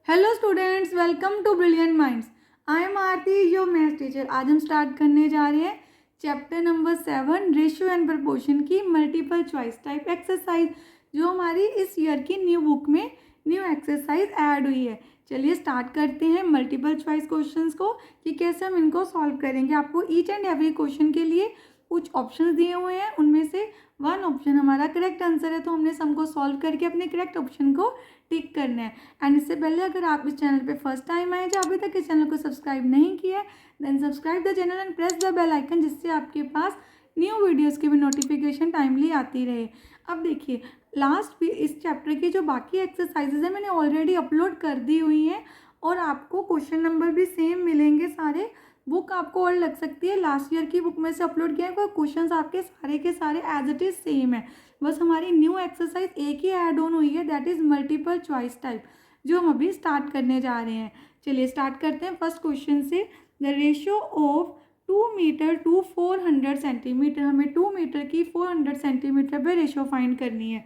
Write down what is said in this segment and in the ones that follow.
Hello students, welcome to brilliant minds. I am Aarti, your maths teacher. आज हम start करने जा रहे हैं chapter number 7 ratio and proportion की मल्टीपल चॉइस टाइप एक्सरसाइज, जो हमारी इस ईयर की न्यू बुक में न्यू एक्सरसाइज ऐड हुई है। चलिए स्टार्ट करते हैं मल्टीपल चॉइस क्वेश्चंस को कि कैसे हम इनको सॉल्व करेंगे। आपको ईच एंड एवरी क्वेश्चन के लिए कुछ ऑप्शंस दिए हुए हैं, उनमें से वन ऑप्शन हमारा करेक्ट आंसर है, तो हमने सम को सॉल्व करके अपने करेक्ट ऑप्शन को टिक करना है। एंड इससे पहले अगर आप इस चैनल पे फर्स्ट टाइम आए, जो अभी तक इस चैनल को सब्सक्राइब नहीं किया है, then subscribe the channel and press the bell icon, जिससे आपके पास न्यू वीडियोस की भी नोटिफिकेशन टाइमली आती रहे। अब देखिए, लास्ट भी इस चैप्टर की जो बाकी एक्सरसाइजेज है मैंने ऑलरेडी अपलोड कर दी हुई हैं, और आपको क्वेश्चन नंबर भी सेम मिलेंगे सारे। बुक आपको और लग सकती है, लास्ट ईयर की बुक में से अपलोड किया है, क्वेश्चन आपके सारे के सारे एज इट इज सेम है। बस हमारी न्यू एक्सरसाइज एक ही ऐड ऑन हुई है, that is multiple choice type, जो हम अभी स्टार्ट करने जा रहे हैं। चलिए स्टार्ट करते हैं फर्स्ट क्वेश्चन से। The ratio of 2 metre to 400 centimetre. हमें 2 मीटर की 400 सेंटीमीटर पे रेशियो फाइंड करनी है।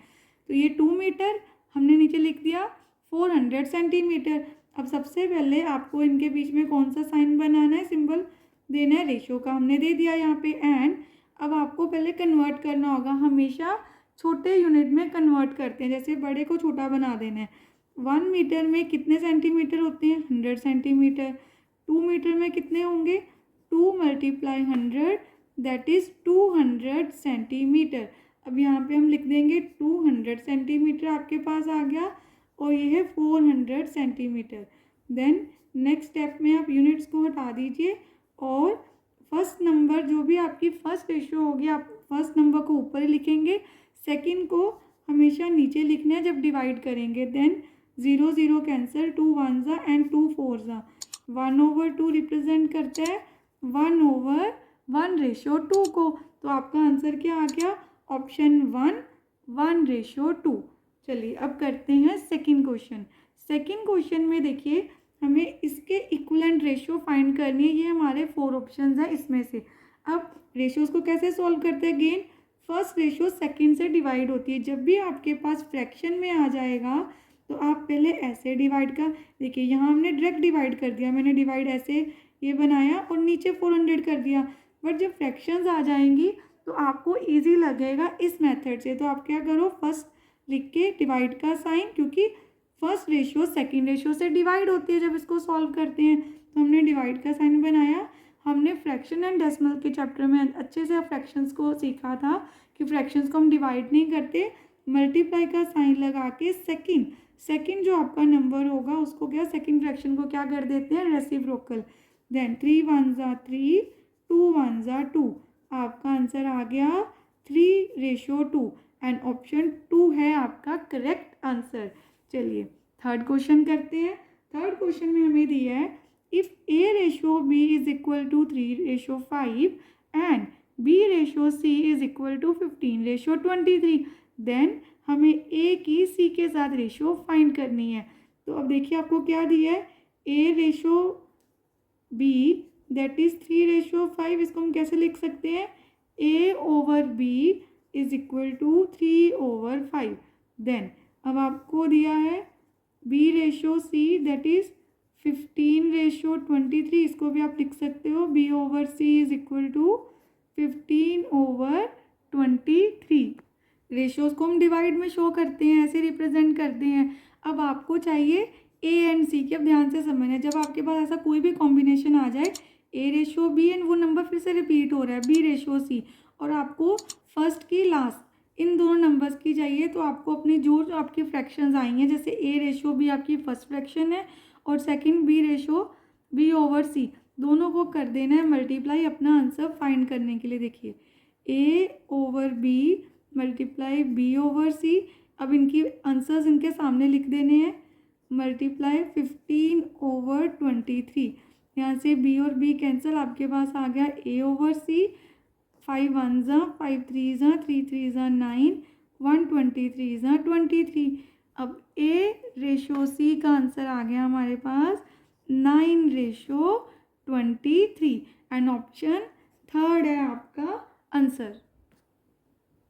तो ये 2 मीटर हमने नीचे लिख दिया, 400 सेंटीमीटर। अब सबसे पहले आपको इनके बीच में कौन सा साइन बनाना है, सिंबल देना है, रेशियो का हमने दे दिया यहाँ पे। एंड अब आपको पहले कन्वर्ट करना होगा, हमेशा छोटे यूनिट में कन्वर्ट करते हैं, जैसे बड़े को छोटा बना देना है। 1 मीटर में कितने सेंटीमीटर होते हैं, 100 सेंटीमीटर। 2 मीटर में कितने होंगे, 2 मल्टीप्लाई 100, दैट इज 200 सेंटीमीटर। अब यहाँ पे हम लिख देंगे 200 सेंटीमीटर आपके पास आ गया, और ये है 400 सेंटीमीटर। देन नेक्स्ट स्टेप में आप यूनिट्स को हटा दीजिए, और फर्स्ट नंबर जो भी आपकी फर्स्ट रेशियो होगी, आप फर्स्ट नंबर को ऊपर ही लिखेंगे, सेकंड को हमेशा नीचे लिखना है जब डिवाइड करेंगे। देन 0 0 कैंसिल, 2 1 ज़ा एंड 2 4 ज़ा। 1/2 रिप्रेजेंट करता है 1/1 रेशियो 2 को। तो आपका आंसर क्या आ गया, ऑप्शन 1 1/2। चलिए अब करते हैं सेकंड क्वेश्चन। सेकंड क्वेश्चन में देखिए, हमें इसके इक्विवेलेंट रेशियो फाइंड करनी है। ये हमारे 4 ऑप्शंस हैं इसमें से। अब रेशियोज को कैसे सॉल्व करते हैं, अगेन फर्स्ट रेशियो सेकंड से डिवाइड होती है। जब भी आपके पास फ्रैक्शन में आ जाएगा तो आप पहले ऐसे डिवाइड का, देखिए यहाँ हमने डायरेक्ट डिवाइड कर दिया, मैंने डिवाइड ऐसे ये बनाया और नीचे 400 कर दिया। बट जब फ्रैक्शंस आ जाएंगी तो आपको इजी लगेगा इस मेथड से। तो आप क्या करो, फर्स्ट लिख के डिवाइड का साइन, क्योंकि फर्स्ट रेशियो सेकेंड रेशियो से डिवाइड होती है जब इसको सॉल्व करते हैं। तो हमने डिवाइड का साइन बनाया। हमने फ्रैक्शन एंड डेसिमल के चैप्टर में अच्छे से फ्रैक्शंस को सीखा था कि फ्रैक्शंस को हम डिवाइड नहीं करते, मल्टीप्लाई का साइन लगा के सेकंड जो आपका नंबर होगा उसको क्या, सेकंड फ्रैक्शन को क्या कर देते हैं, रेसिप्रोकल। देन 3 1 ज़ा 3, 2 1 ज़ा 2। आपका आंसर आ गया 3/2, एंड ऑप्शन 2 है आपका करेक्ट आंसर। चलिए थर्ड क्वेश्चन करते हैं। थर्ड क्वेश्चन में हमें दिया है, if A/B is equal to 3/5 and B/C is equal to 15/23, then हमें A की C के साथ रेशियो फाइंड करनी है। तो अब देखिए आपको क्या दिया है, A/B दैट इज 3/5। इसको हम कैसे लिख सकते हैं, A/B is equal to 3/5। Then अब आपको दिया है B/C दैट इज 15/23। इसको भी आप लिख सकते हो, B/C is equal to 15/23। Ratios को हम डिवाइड में शो करते हैं, ऐसे रिप्रेजेंट करते हैं। अब आपको चाहिए A एंड C की। अब ध्यान से समझना, जब आपके पास ऐसा कोई भी कॉम्बिनेशन आ जाए, A/B एंड वो नंबर फिर से रिपीट हो रहा है B/C, और आपको फर्स्ट की लास्ट इन दोनों नंबर्स की चाहिए, तो आपको अपनी जो आपकी फ्रैक्शंस आई हैं, जैसे A/B आपकी फर्स्ट फ्रैक्शन है और सेकंड B/C, दोनों को कर देना है मल्टीप्लाई अपना आंसर फाइंड करने के लिए। देखिए A/B मल्टीप्लाई B/C। अब इनकी आंसर्स इनके सामने लिख देने हैं, मल्टीप्लाई 15/23। यहाँ से B और B कैंसिल, आपके पास आ गया A/C। 5 1 ज़ा 5 3 ज़ा 3 3 ज़ा 9, 123 ज़ा 23। अब A/C का आंसर आ गया हमारे पास 9/23, एंड ऑप्शन थर्ड है आपका answer.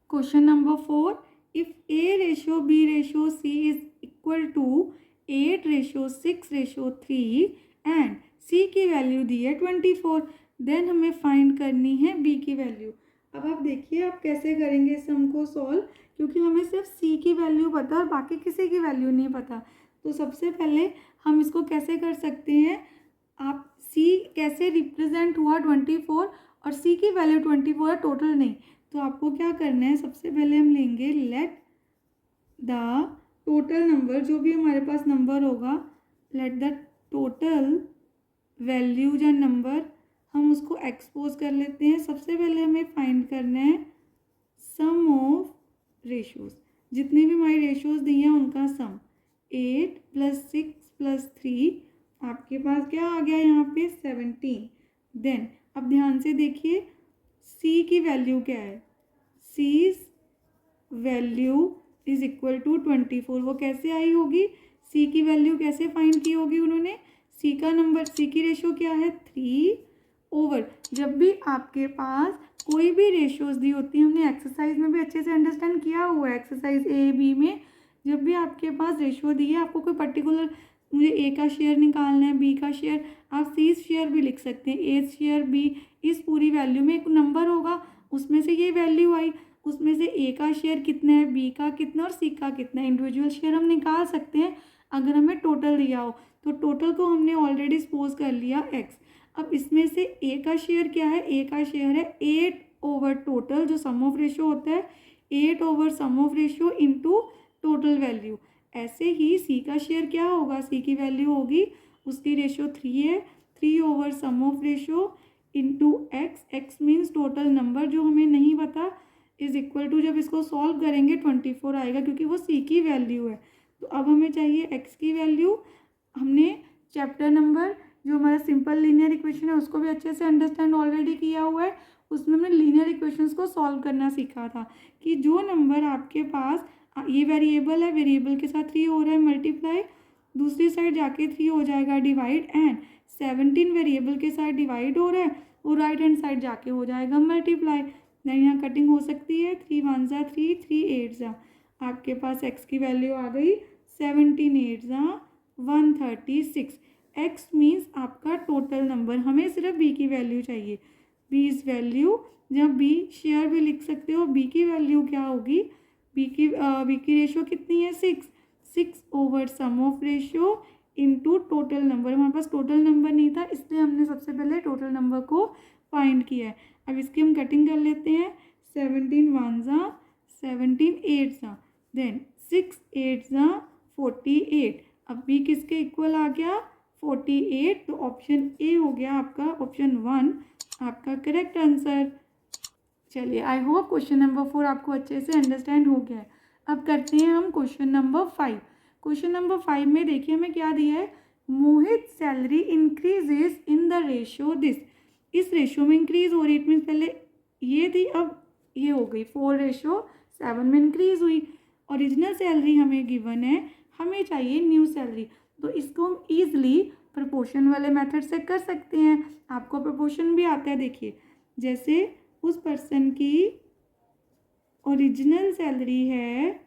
Question number 4, if A/B/C is equal to 8:6:3 and C की वैल्यू दी है 24। देन हमें फाइंड करनी है बी की वैल्यू। अब आप देखिए आप कैसे करेंगे इस सम को सॉल्व, क्योंकि हमें सिर्फ सी की वैल्यू पता और बाकी किसी की वैल्यू नहीं पता। तो सबसे पहले हम इसको कैसे कर सकते हैं, आप सी कैसे रिप्रेजेंट हुआ 24 और सी की वैल्यू 24 है, टोटल नहीं। तो आपको क्या करना है, सबसे पहले हम लेंगे लेट द टोटल नंबर, जो भी हमारे पास नंबर होगा, लेट द टोटल वैल्यू या नंबर, हम उसको एक्सपोज कर लेते हैं। सबसे पहले हमें फाइंड करना है सम ऑफ रेशोज़, जितनी भी हमारी रेशोज़ दी हैं उनका सम। 8 + 6 + 3 आपके पास क्या आ गया यहाँ पे 17। देन अब ध्यान से देखिए सी की वैल्यू क्या है, सीज वैल्यू इज इक्वल टू 24। वो कैसे आई होगी, सी की वैल्यू कैसे फाइंड की होगी उन्होंने, सी का नंबर, सी की रेशो क्या है 3/। जब भी आपके पास कोई भी रेशोज दी होती है, हमने एक्सरसाइज में भी अच्छे से अंडरस्टैंड किया हुआ है, एक्सरसाइज ए बी में जब भी आपके पास रेशो दी है, आपको कोई पर्टिकुलर मुझे ए का शेयर निकालना है, बी का शेयर, आप सी शेयर भी लिख सकते हैं, ए शेयर बी, इस पूरी वैल्यू में एक नंबर होगा, उसमें से ये वैल्यू आई, उसमें से ए का शेयर कितना है, बी का कितना और सी का कितना है, इंडिविजुअल शेयर हम निकाल सकते हैं अगर हमें टोटल दिया हो। तो टोटल को हमने ऑलरेडी सपोज कर लिया एक्स। अब इसमें से ए का शेयर क्या है, ए का शेयर है 8 टोटल, जो सम ऑफ रेशो होता है 8 sum of ratio into total value. ऐसे ही सी का शेयर क्या होगा, सी की वैल्यू होगी, उसकी रेशो 3 है, 3 sum of ratio into X, X means total number जो हमें नहीं पता, इज इक्वल टू, जब इसको सॉल्व करेंगे 24 आएगा क्योंकि वो सी की वैल्यू है। तो अब हमें चाहिए एक्स की वैल्यू। हमने चैप्टर नंबर जो हमारा सिंपल लीनियर इक्वेशन है उसको भी अच्छे से अंडरस्टैंड ऑलरेडी किया हुआ है, उसमें हमने लीनियर इक्वेशंस को सॉल्व करना सीखा था कि जो नंबर आपके पास, ये वेरिएबल है, वेरिएबल के साथ 3 हो रहा है मल्टीप्लाई, दूसरी साइड जाके 3 हो जाएगा डिवाइड, एंड 17 वेरिएबल के साथ डिवाइड हो रहा है और राइट हैंड साइड जाके हो जाएगा मल्टीप्लाई। देन यहाँ कटिंग हो सकती है, 3 1 ज़ा 3, 3 8 ज़ा, आपके पास एक्स की वैल्यू आ गई 17 8 ज़ा 136। एक्स मीन्स आपका टोटल नंबर, हमें सिर्फ बी की वैल्यू चाहिए, बी इज़ वैल्यू, जब बी शेयर भी लिख सकते हो, बी की वैल्यू क्या होगी, बी की रेशो कितनी है 6 sum of ratio into total number. हमारे पास टोटल नंबर नहीं था इसलिए हमने सबसे पहले टोटल नंबर को फाइंड किया है। अब इसकी हम कटिंग कर लेते हैं, 17 1 ज़ा 17 8 ज़ा, देन 6 8 ज़ा 48। अब बी किसके इक्वल आ गया 48, तो ऑप्शन ए हो गया आपका, ऑप्शन 1 आपका करेक्ट आंसर। चलिए आई होप क्वेश्चन नंबर 4 आपको अच्छे से अंडरस्टैंड हो गया है। अब करते हैं हम क्वेश्चन नंबर 5। क्वेश्चन नंबर 5 में देखिए हमें क्या दिया है, Mohit salary increases in the ratio this, इस रेशियो में इंक्रीज हो रही, इट मीन्स पहले ये थी अब ये हो गई 4:7 में इंक्रीज हुई। ओरिजिनल सैलरी हमें गिवन है, हमें चाहिए न्यू सैलरी, तो इसको हम ईजिली प्रोपोर्शन वाले मेथड से कर सकते हैं। आपको प्रोपोर्शन भी आता है, देखिए जैसे उस पर्सन की ओरिजिनल सैलरी है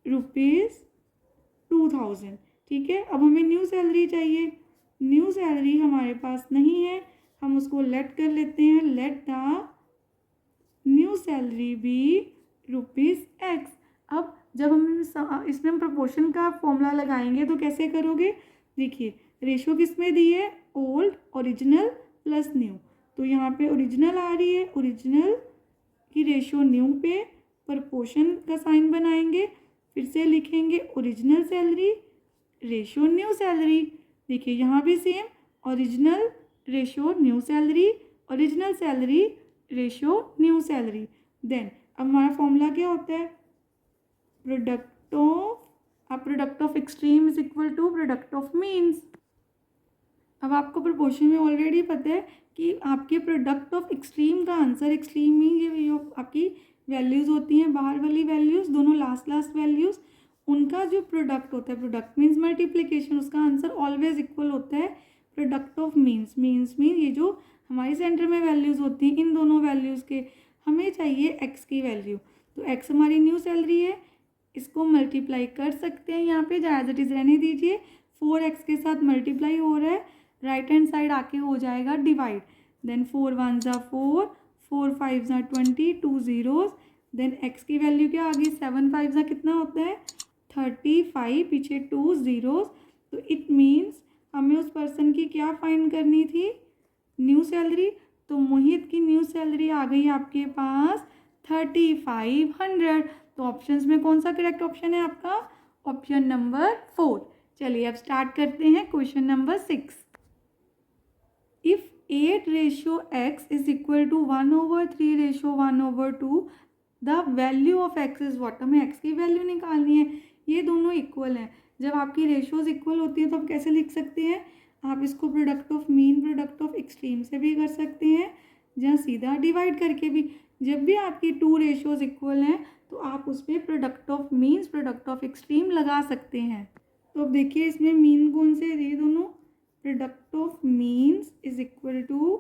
₹2000, ठीक है। अब हमें न्यू सैलरी चाहिए, न्यू सैलरी हमारे पास नहीं है, हम उसको लेट कर लेते हैं, let the new salary be ₹X। अब जब हम इसमें हम प्रोपोर्शन का फॉर्मूला लगाएंगे तो कैसे करोगे, देखिए रेशो किस में दी है, ओल्ड ओरिजिनल प्लस न्यू, तो यहाँ पे ओरिजिनल आ रही है, ओरिजिनल की रेशो न्यू पे प्रोपोर्शन का साइन बनाएंगे, फिर से लिखेंगे original salary ratio new salary. देखिए यहाँ भी same, original ratio new salary, original salary ratio new salary. Then अब हमारा फॉर्मूला क्या होता है, product of extreme is equal to product of means. अब आपको प्रोपोर्शन में ऑलरेडी पता है कि आपके प्रोडक्ट ऑफ एक्सट्रीम का आंसर, एक्सट्रीम मीन ये आपकी वैल्यूज़ होती हैं, बाहर वाली वैल्यूज़ दोनों लास्ट वैल्यूज़, उनका जो प्रोडक्ट होता है, प्रोडक्ट मीन्स मल्टीप्लिकेशन, उसका आंसर ऑलवेज इक्वल होता है product of means. Means mean ये जो हमारे सेंटर में वैल्यूज़ होती हैं, इन दोनों वैल्यूज़ के हमें चाहिए एक्स की वैल्यू, तो एक्स हमारी न्यू सैलरी है, इसको मल्टीप्लाई कर सकते हैं यहाँ पे, एज इट इज़ रहने दीजिए। 4x के साथ मल्टीप्लाई हो रहा है, राइट हैंड साइड आके हो जाएगा डिवाइड। देन 4 1 ज़ा 4, 4 5 ज़ा 20, 2 ज़ीरोज़। देन x की वैल्यू क्या आ गई, 7 5 ज़ा कितना होता है 35, पीछे 2 ज़ीरोज़। तो इट मीन्स हमें उस पर्सन की क्या फाइंड करनी थी, न्यू सैलरी। तो मोहित की न्यू सैलरी आ गई आपके पास 3500। तो ऑप्शंस में कौन सा करेक्ट ऑप्शन है आपका, ऑप्शन नंबर 4। चलिए अब स्टार्ट करते हैं question number 6। If 8:x is equal to 1/3:1/2 the value of x is what. हमें x की वैल्यू निकालनी है, ये दोनों इक्वल हैं। जब आपकी रेशियोज इक्वल होती हैं तो आप कैसे लिख सकते हैं, आप इसको product of mean product of extreme से भी कर सकते हैं, जहाँ सीधा डिवाइड करके भी। जब भी आपकी टू रेशियोज इक्वल हैं तो आप उस पर product of means product of extreme लगा सकते हैं। तो अब देखिए इसमें मीन कौन से है, ये दोनों। Product of means is equal to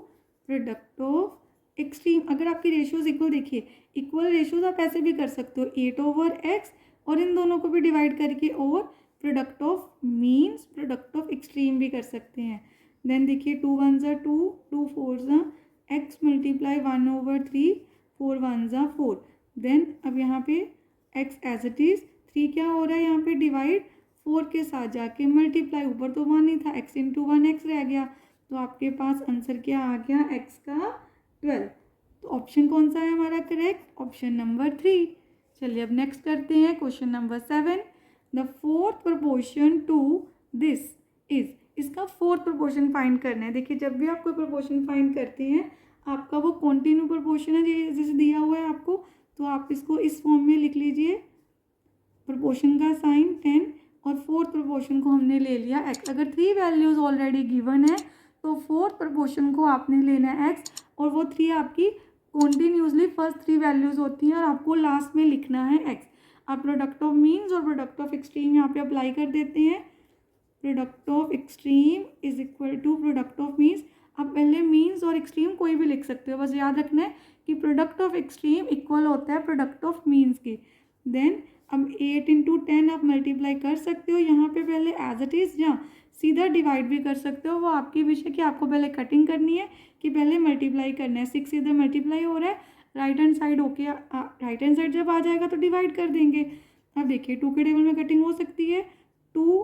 product of extreme. अगर आपकी रेशियोज इक्वल, देखिए इक्वल रेशियोज आप ऐसे भी कर सकते हो 8/x, और इन दोनों को भी डिवाइड करके और product of means product of extreme भी कर सकते हैं। देन देखिए 2 1 ज़ा 2, 2 4 ज़ा x मल्टीप्लाई 1/3, 4 1 ज़ा 4। देन अब यहाँ पे x एज इट इज़, 3 क्या हो रहा है यहाँ पे डिवाइड, 4 के साथ जाके मल्टीप्लाई, ऊपर तो 1 ही था, x इंटू 1 x रह गया। तो आपके पास आंसर क्या आ गया, x का 12। तो ऑप्शन कौन सा है हमारा करेक्ट, ऑप्शन नंबर 3। चलिए अब नेक्स्ट करते हैं question number 7। The fourth proportion to this is. इसका फोर्थ प्रोपोर्शन फाइंड करना है। देखिए जब भी आप कोई प्रोपोर्शन फाइंड करते हैं, आपका वो कॉन्टिन्यू प्रोपोर्शन है जैसे दिया हुआ है आपको, तो आप इसको इस फॉर्म में लिख लीजिए, प्रोपोर्शन का साइन 10, और फोर्थ प्रोपोर्शन को हमने ले लिया x। अगर 3 वैल्यूज़ ऑलरेडी गिवन है तो फोर्थ प्रोपोर्शन को आपने लेना है x, और वो 3 आपकी कॉन्टिन्यूसली फर्स्ट 3 वैल्यूज़ होती हैं और आपको लास्ट में लिखना है x। आप प्रोडक्ट ऑफ मीन्स और प्रोडक्ट ऑफ एक्सट्रीम यहाँ पे अप्लाई कर देते हैं। Product of extreme is equal to product of means. आप पहले मीन्स और एक्सट्रीम कोई भी लिख सकते हो, बस याद रखना है कि प्रोडक्ट ऑफ एक्सट्रीम इक्वल होता है प्रोडक्ट ऑफ मीन्स की। देन अब 8 इंटू 10 आप मल्टीप्लाई कर सकते हो यहाँ पे पहले एज इट इज़, जहाँ सीधा डिवाइड भी कर सकते हो, वो आपकी विषय कि आपको पहले कटिंग करनी है कि पहले मल्टीप्लाई करना है। 6 इधर मल्टीप्लाई हो रहा है, राइट हैंड साइड होके राइट हैंड साइड जब आ जाएगा तो डिवाइड कर देंगे। अब देखिए 2 के टेबल में कटिंग हो सकती है, 2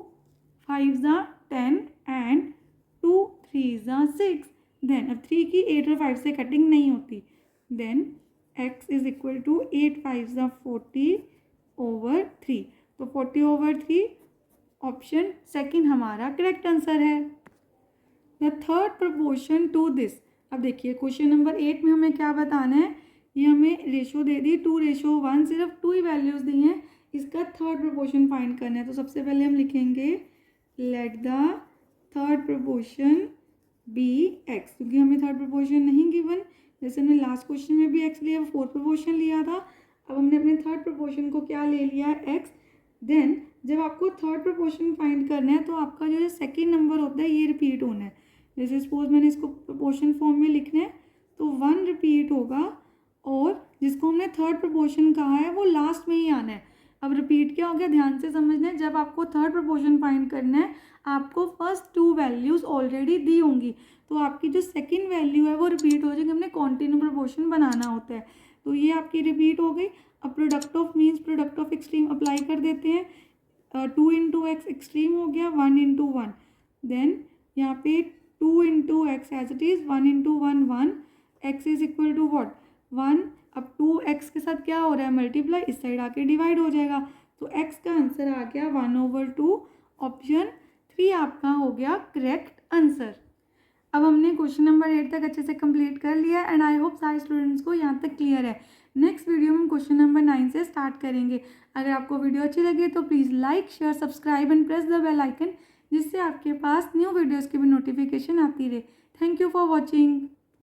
5 ज़ा 10 एंड 2 3 ज़ा 6। देन अब 3 की 8 और 5 से कटिंग नहीं होती। Then x is equal to 8 5 ज़ा 40/3। तो 40/3 ऑप्शन सेकंड हमारा करेक्ट आंसर है। The third proportion to this. अब देखिए क्वेश्चन नंबर 8 में हमें क्या बताना है, ये हमें रेशो दे दी 2:1, सिर्फ 2 ही वैल्यूज़ दी हैं, इसका थर्ड प्रोपोर्शन फाइंड करना है। तो सबसे पहले हम लिखेंगे let the third proportion be x, क्योंकि हमें थर्ड प्रोपोर्शन नहीं गिवन। जैसे हमने लास्ट क्वेश्चन में भी x लिया, फोर्थ प्रोपोर्शन लिया था, अब हमने अपने थर्ड प्रोपोर्शन को क्या ले लिया है, x। देन जब आपको थर्ड प्रोपोर्शन फाइंड करना है तो आपका जो सेकेंड नंबर होता है ये रिपीट होना है। जैसे सपोज मैंने इसको प्रोपोर्शन फॉर्म में लिखना है तो 1 रिपीट होगा, और जिसको हमने थर्ड प्रोपोर्शन कहा है वो लास्ट में ही आना है। अब रिपीट क्या हो गया, ध्यान से समझना है। जब आपको थर्ड प्रोपोर्शन फाइंड करना है, आपको फर्स्ट 2 वैल्यूज़ ऑलरेडी दी होंगी, तो आपकी जो सेकंड वैल्यू है वो रिपीट हो जाएगी। हमने कॉन्टिन्यू प्रोपोर्शन बनाना होता है, तो ये आपकी रिपीट हो गई। अब product of means product of extreme apply कर देते हैं। 2 इंटू एक्स एक्सट्रीम हो गया, 1 इंटू 1। देन यहाँ पे 2 into x as it is, 1 into 1 1, x is equal to what 1। अब 2x के साथ क्या हो रहा है मल्टीप्लाई, इस साइड आके डिवाइड हो जाएगा, तो x का आंसर आ गया 1/2। ऑप्शन 3 आपका हो गया करेक्ट आंसर। अब हमने क्वेश्चन नंबर 8 तक अच्छे से कंप्लीट कर लिया एंड आई होप सारे स्टूडेंट्स को यहाँ तक क्लियर है। नेक्स्ट वीडियो में हम क्वेश्चन नंबर 9 से स्टार्ट करेंगे। अगर आपको वीडियो अच्छी लगे तो please like share subscribe and press the bell icon, जिससे आपके पास न्यू वीडियोज़ की भी नोटिफिकेशन आती रहे। Thank you for watching.